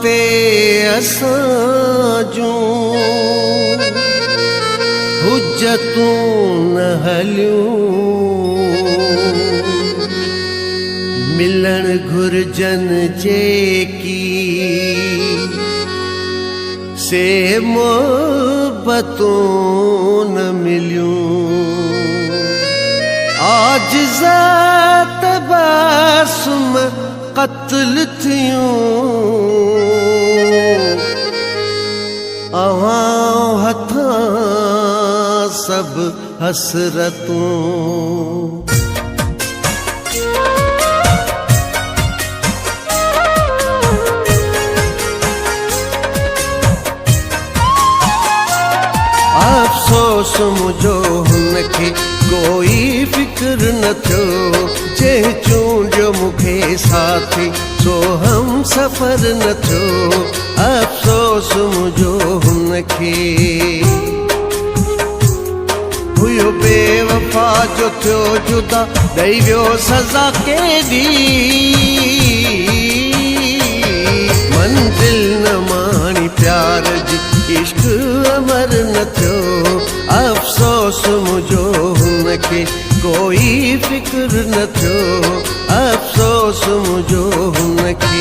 ते असां जूं हुज्जतूं न हलियूं, मिलण घुरजन जेकी से मोहब्बतूं न मिलियूं। आजिज़ा तबासुम क़त्ल थियूं, अवां हथां सब हसरतूं। अफ़सोस मुझो हुनखे कोई फ़िक्र न थियो, जे चूंडियो मूंखे साथी सो हम सफ़र न थियो। अफ़सोस मुझो हुनखे हुयो बेवफ़ा जो थियो जुदा, ॾई वियो सज़ा केॾी। मंज़िल न माणी प्यार जी, इश्क अमर न थियो। अफ़सोस मुझो हुनखे कोई फ़िक्र न थियो, अफ़सोस मुझो हुनखे।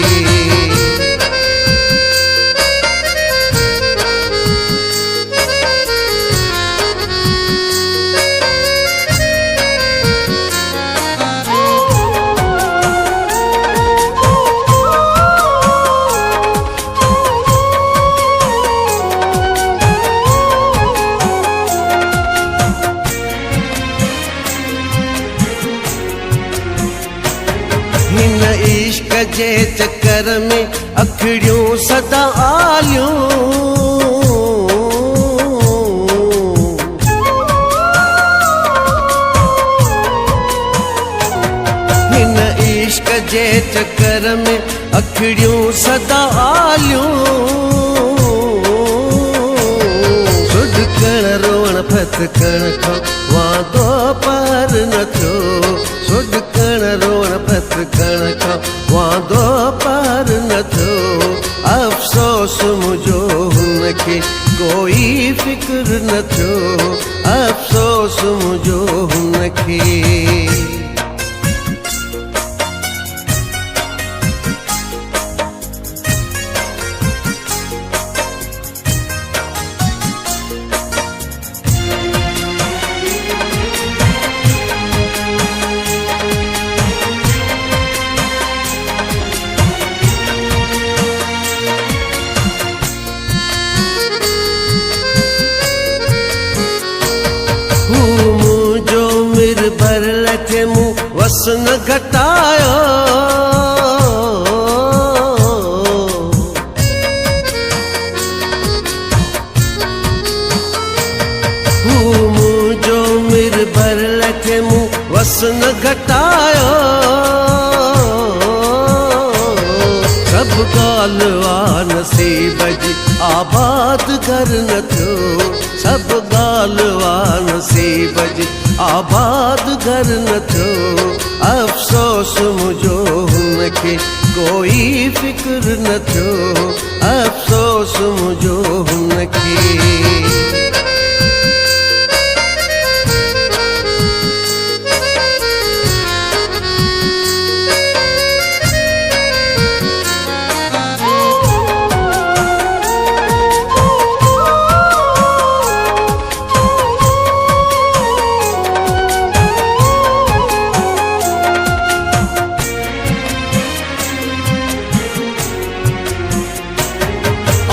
हिन इश्क जे चक्कर में अखड़ियूं सदा आलियूं, हिन इश्क जे चक्कर में अखड़ियूं सदा आलियूं। सुॾकण रोअण फतकण खां वांदो पार न थियो, सुॾकण रोअण फतकण खां वांदो पार न थियो। अफ़सोस मुझो हुनखे कोई फ़िक्र न थियो, अफ़सोस मुझो हुनखे। भर लखे मूं वस न घटायो, हू मुंहिंजो मिर भर लखे मूं वस न घटायो। सब ॻाल्हि वा नसीब जी, आबाद घर न थियो। सब ॻाल्हि वा नसीब जी, आबाद घर न थियो। अफ़सोस मुझो हुनखे कोई फ़िक्र न थियो, अफ़सोस मुझो हुनखे।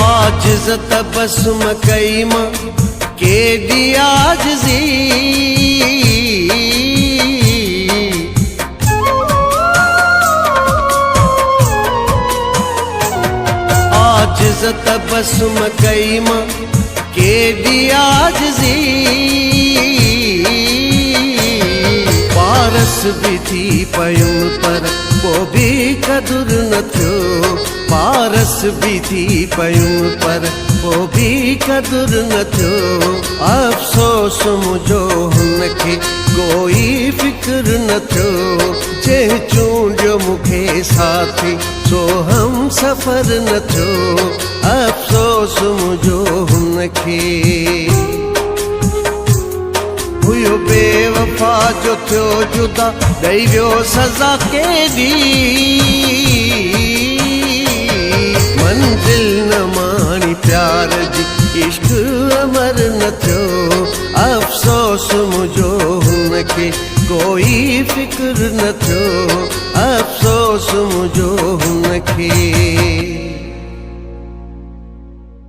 आजिज़ तबस्सुम कई मां केॾी आजिज़ी, आजिज़ तबस्सुम कई मां केॾी आजिज़ी। पारस भी थी पयुमि पर को भी क़दुर न थियो, बारस भी थी पयुं पर वो भी कदुर न थियो। अफ़सोस मुझो हुनखे कोई फिक्र न थियो। जे चूंडियो मूंखे साथी सो हम सफ़र न थियो। अफ़सोस मुझो हुनखे हुयो बेवफा जो थियो जुदा ॾेई वियो सज़ा केॾी। मंज़िल न माणी प्यार जी इश्क अमर न थियो। अफ़सोस मुझो हुनखे कोई फिक्र न थियो। अफ़सोस मुझो हुनखे